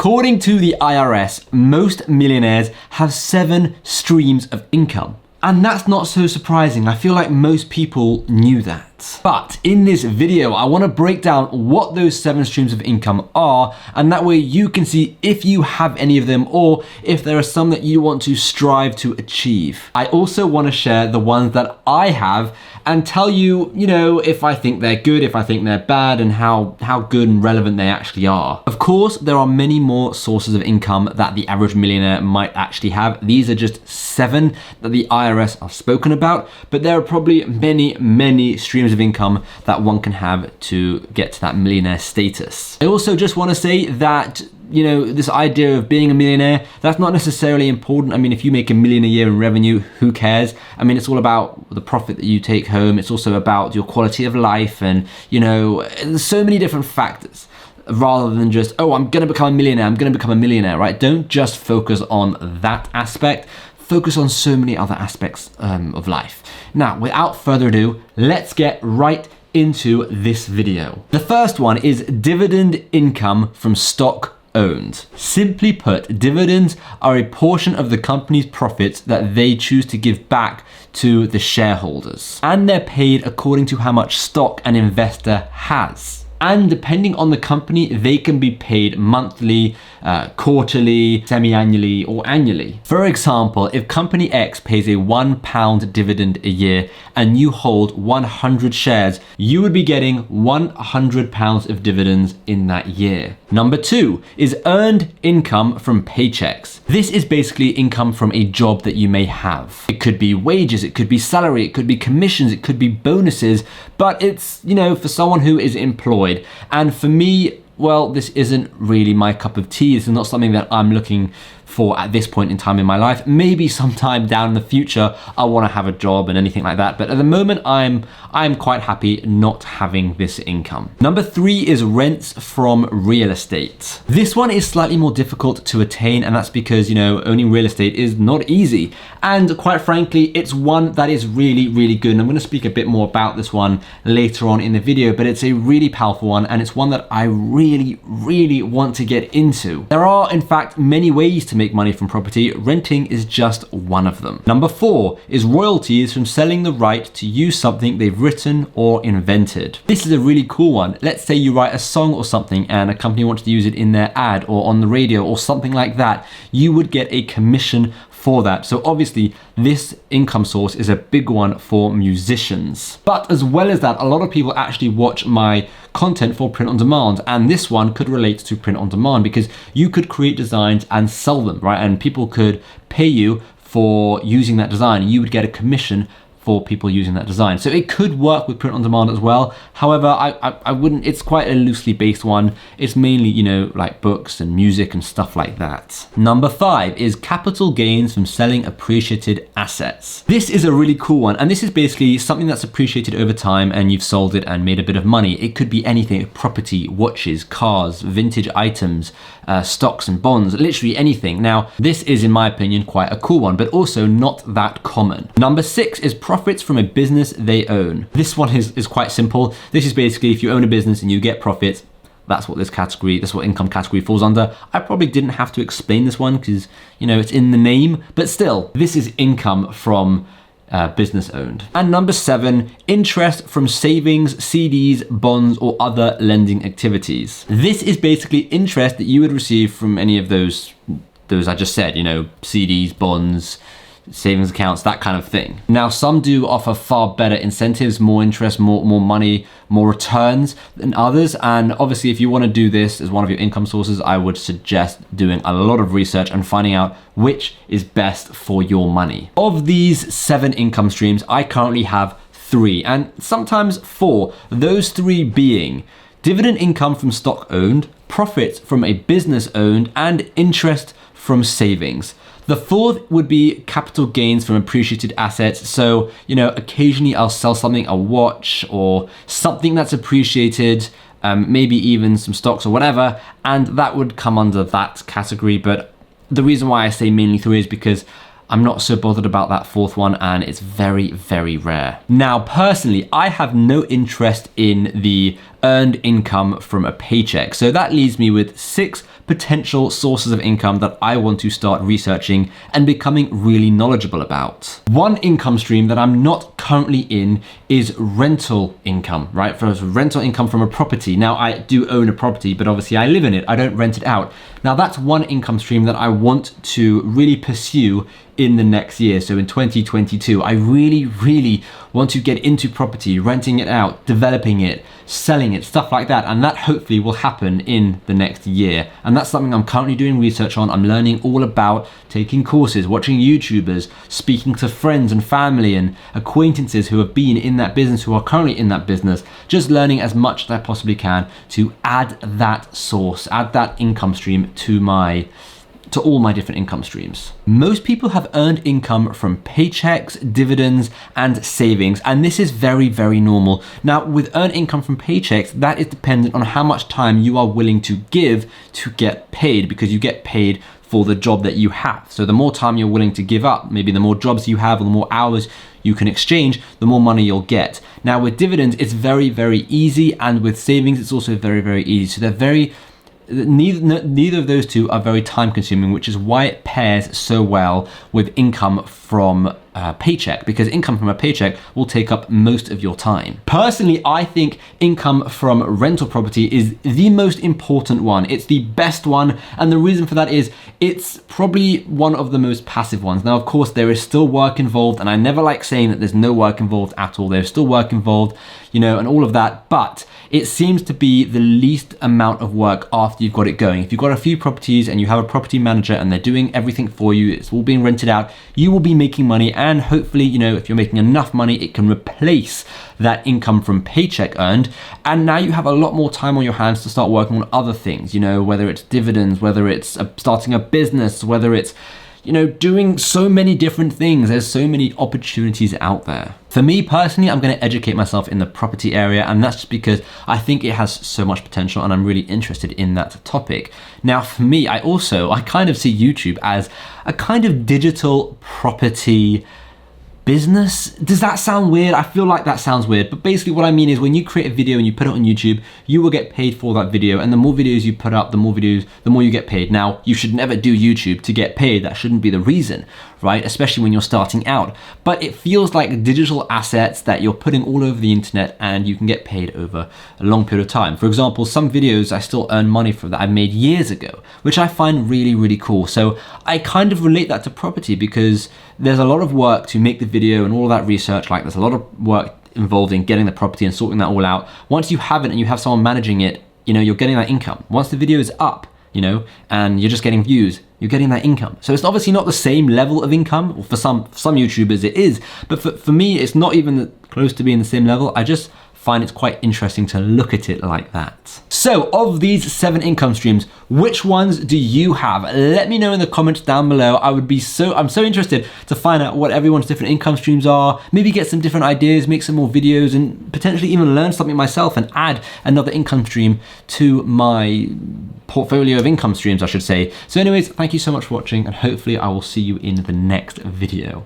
According to the IRS, most millionaires have 7 streams of income. And that's not so surprising. I feel like most people knew that. But in this video, I want to break down what those 7 streams of income are, and that way you can see if you have any of them or if there are some that you want to strive to achieve. I also want to share the ones that I have and tell you, if I think they're good, if I think they're bad, and how good and relevant they actually are. Of course, there are many more sources of income that the average millionaire might actually have. These are just 7 that the IRS have spoken about, but there are probably many streams of income that one can have to get to that millionaire status. I also just want to say that this idea of being a millionaire, that's not necessarily important. I mean, if you make $1 million a year in revenue, who cares? I mean, it's all about the profit that you take home. It's also about your quality of life and, there's so many different factors rather than just, oh, I'm going to become a millionaire, right? Don't just focus on that aspect. Focus on so many other aspects of life. Now, without further ado, let's get right into this video. The first one is dividend income from stock owned. Simply put, dividends are a portion of the company's profits that they choose to give back to the shareholders. And they're paid according to how much stock an investor has. And depending on the company, they can be paid monthly, quarterly, semi-annually, or annually. For example, if company X pays a £1 dividend a year and you hold 100 shares, you would be getting £100 of dividends in that year. Number 2 is earned income from paychecks. This is basically income from a job that you may have. It could be wages, it could be salary, it could be commissions, it could be bonuses, but it's, for someone who is employed. And for me, well, this isn't really my cup of tea. This is not something that I'm looking for at this point in time in my life. Maybe sometime down in the future, I want to have a job and anything like that. But at the moment, I'm quite happy not having this income. Number 3 is rents from real estate. This one is slightly more difficult to attain, and that's because, owning real estate is not easy. And quite frankly, it's one that is really good. And I'm going to speak a bit more about this one later on in the video, but it's a really powerful one, and it's one that I really want to get into. There are, in fact, many ways to make money from property. Renting is just one of them. Number 4 is royalties from selling the right to use something they've written or invented. This is a really cool one. Let's say you write a song or something and a company wants to use it in their ad or on the radio or something like that. You would get a commission for that. So obviously this income source is a big one for musicians. But as well as that, a lot of people actually watch my content for print on demand, and this one could relate to print on demand because you could create designs and sell them, right? And people could pay you for using that design. You would get a commission for people using that design. So it could work with print on demand as well. However, I wouldn't, it's quite a loosely based one. It's mainly, like books and music and stuff like that. Number 5 is capital gains from selling appreciated assets. This is a really cool one. And this is basically something that's appreciated over time and you've sold it and made a bit of money. It could be anything: property, watches, cars, vintage items, stocks and bonds, literally anything. Now, this is, in my opinion, quite a cool one, but also not that common. Number 6 is profits from a business they own. This one is quite simple. This is basically if you own a business and you get profits, that's what that's what income category falls under. I probably didn't have to explain this one because, it's in the name, but still, this is income from business owned. And number 7, interest from savings, CDs, bonds, or other lending activities. This is basically interest that you would receive from any of those I just said, CDs, bonds, savings accounts, that kind of thing. Now, some do offer far better incentives, more interest, more money, more returns than others. And obviously, if you want to do this as one of your income sources, I would suggest doing a lot of research and finding out which is best for your money. Of these 7 income streams, I currently have 3 and sometimes 4. Those 3 being dividend income from stock owned, profits from a business owned, and interest from savings. The 4th would be capital gains from appreciated assets. So, occasionally I'll sell something, a watch or something that's appreciated, maybe even some stocks or whatever, and that would come under that category. But the reason why I say mainly 3 is because I'm not so bothered about that 4th one, and it's very rare. Now, personally, I have no interest in the earned income from a paycheck. So that leaves me with 6 potential sources of income that I want to start researching and becoming really knowledgeable about. One income stream that I'm not currently in is rental income, right? For rental income from a property. Now, I do own a property, but obviously I live in it. I don't rent it out. Now, that's one income stream that I want to really pursue in the next year. So in 2022, I really want to get into property, renting it out, developing it, selling it, stuff like that. And that hopefully will happen in the next year. And that's something I'm currently doing research on. I'm learning all about, taking courses, watching YouTubers, speaking to friends and family and acquaintances who have been in that business, who are currently in that business, just learning as much as I possibly can to add that source, add that income stream to all my different income streams. Most people have earned income from paychecks, dividends, and savings, and this is very normal. Now, with earned income from paychecks, that is dependent on how much time you are willing to give to get paid, because you get paid for the job that you have. So the more time you're willing to give up, maybe the more jobs you have or the more hours you can exchange, the more money you'll get. Now, with dividends, it's very easy, and with savings, it's also very easy. So they're neither of those two are very time consuming, which is why it pairs so well with income from a paycheck, because income from a paycheck will take up most of your time. Personally, I think income from rental property is the most important one. It's the best one, and the reason for that is it's probably one of the most passive ones. Now, of course, there is still work involved, and I never like saying that there's no work involved at all. There's still work involved, and all of that, but it seems to be the least amount of work after you've got it going. If you've got a few properties and you have a property manager and they're doing everything for you, it's all being rented out, you will be making money, and hopefully, if you're making enough money, it can replace that income from paycheck earned, and now you have a lot more time on your hands to start working on other things, whether it's dividends, whether it's starting a business, whether it's doing so many different things. There's so many opportunities out there. For me personally, I'm going to educate myself in the property area, and that's just because I think it has so much potential and I'm really interested in that topic. Now, for me, I kind of see YouTube as a kind of digital property business. Does that sound weird? I feel like that sounds weird, but basically what I mean is when you create a video and you put it on YouTube, you will get paid for that video, and the more videos you put up, the more you get paid. Now, you should never do YouTube to get paid. That shouldn't be the reason, right? Especially when you're starting out. But it feels like digital assets that you're putting all over the internet and you can get paid over a long period of time. For example, some videos I still earn money from that I made years ago, which I find really cool. So I kind of relate that to property because there's a lot of work to make the video and all that research. Like, there's a lot of work involved in getting the property and sorting that all out. Once you have it and you have someone managing it, you're getting that income. Once the video is up, and you're just getting views, you're getting that income. So it's obviously not the same level of income. Well, for some YouTubers it is, but for me, it's not even close to being the same level. I just find it's quite interesting to look at it like that. So of these 7 income streams, which ones do you have? Let me know in the comments down below. I'm so interested to find out what everyone's different income streams are, maybe get some different ideas, make some more videos, and potentially even learn something myself and add another income stream to my portfolio of income streams, I should say. So anyways, thank you so much for watching, and hopefully I will see you in the next video.